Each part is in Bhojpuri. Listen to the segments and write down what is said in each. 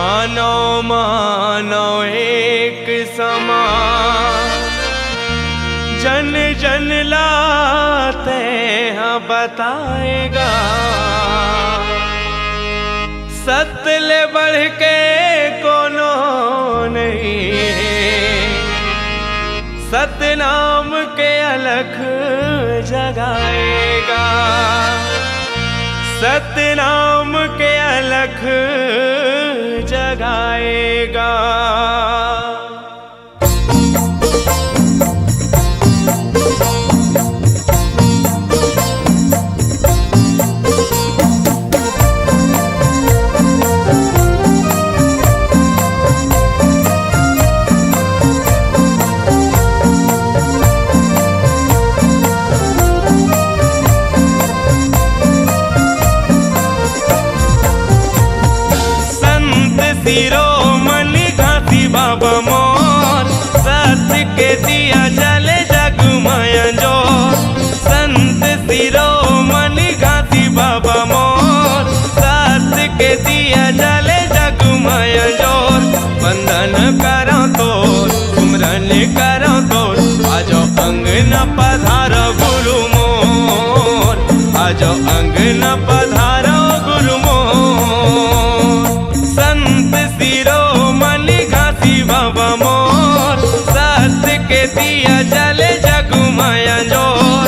मानो मानो एक समान, जन जन लाते हैं बताएगा। सत्य ले बढ़ के कोनो नहीं है, सत्य नाम के अलख जगाएगा। सत्य नाम के अलख जगाएगा। शिरोमणि घासी बाबा मोर, सत्य के दिया जले जगमय जोर। संत शिरोमणि घासी बाबा मोर, सत्य के दिया जले जगमय जोर। वंदन करो तोर, सुमरन करो तोर, आजो अंग न पधारो गुरु मोर, आजो अंग न पधारो गुरु मोर। संत शिरोमणि घासी बाबा मोर, सत्य के दिया जले जगमय जोर।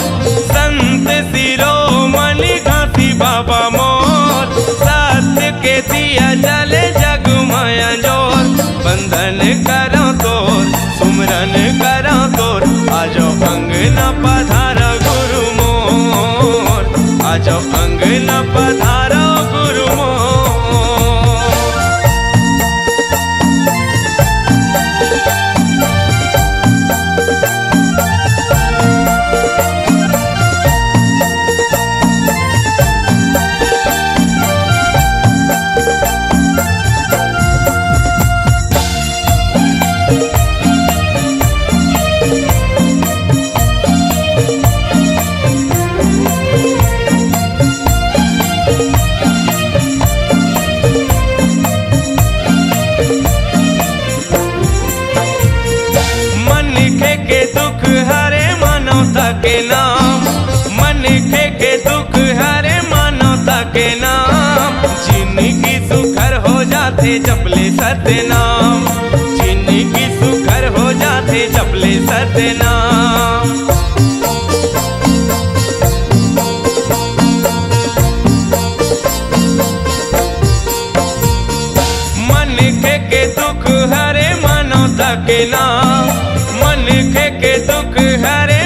संत शिरोमणि घासी बाबा मोर, सत्य के दिया जले जगमय जोर। वंदन करो तोर, सुमरन करो तोर, आजो अंग न पधारो गुरु मोर, आजो अंग न पधारो गुरु मोर। के नाम मन के दुख हरे मानवता के नाम। जिंदगी सुखर हो जाते जपले सत्य नाम, जिंदगी सुखर हो जाते जपले सत्य नाम। मन के दुख हरे मानवता के नाम, मन के दुख हरे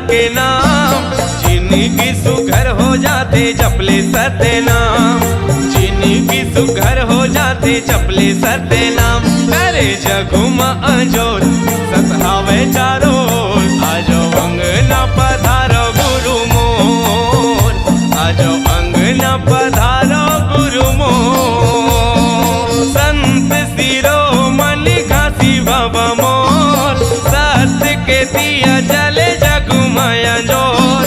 के नाम। जिंदगी सुघर हो जाते जपले सत्य नाम, जिंदगी सुघर हो जाते जपले सत्य नाम। अरे जगुमा अंजोर सतहावे चारो, आजो अंग न पधारो गुरु मोर, आजो अंग न पधारो गुरु मोर। संत शिरोमणि घासी बाबा मोर, सत्य के दिया जले जगमय जोर।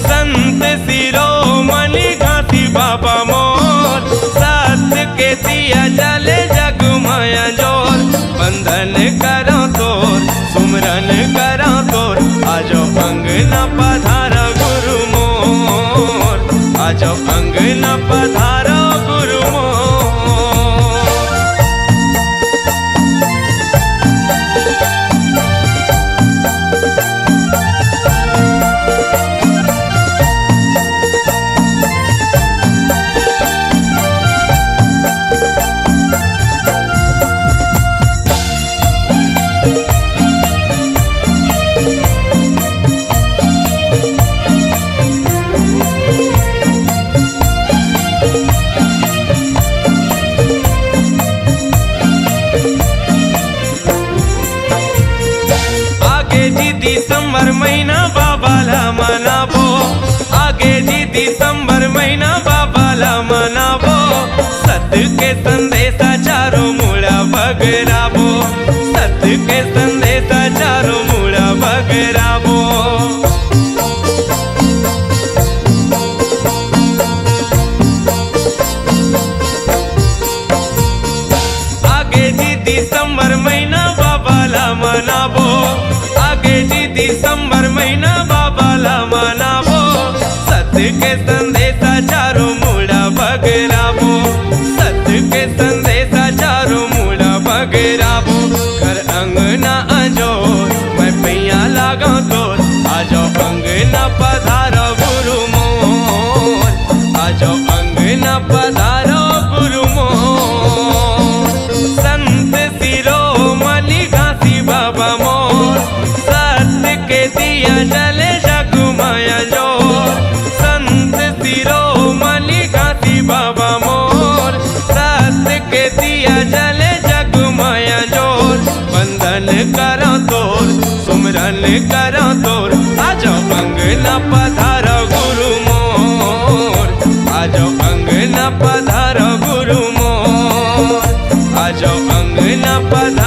संत शिरोमणि घासी बाबा मोर, सत्य के दिया जले जगमय जोर। वंदन करो तोर, सुमरन करो तोर, आजो अंग न पधारो गुरु मोर, आजो अंग न पधारो गुरु मोर। करो तोर। आजो अंगना पधारो गुरु मोर, आजो अंगना पधारो गुरु मोर, आजो अंगना पधारो।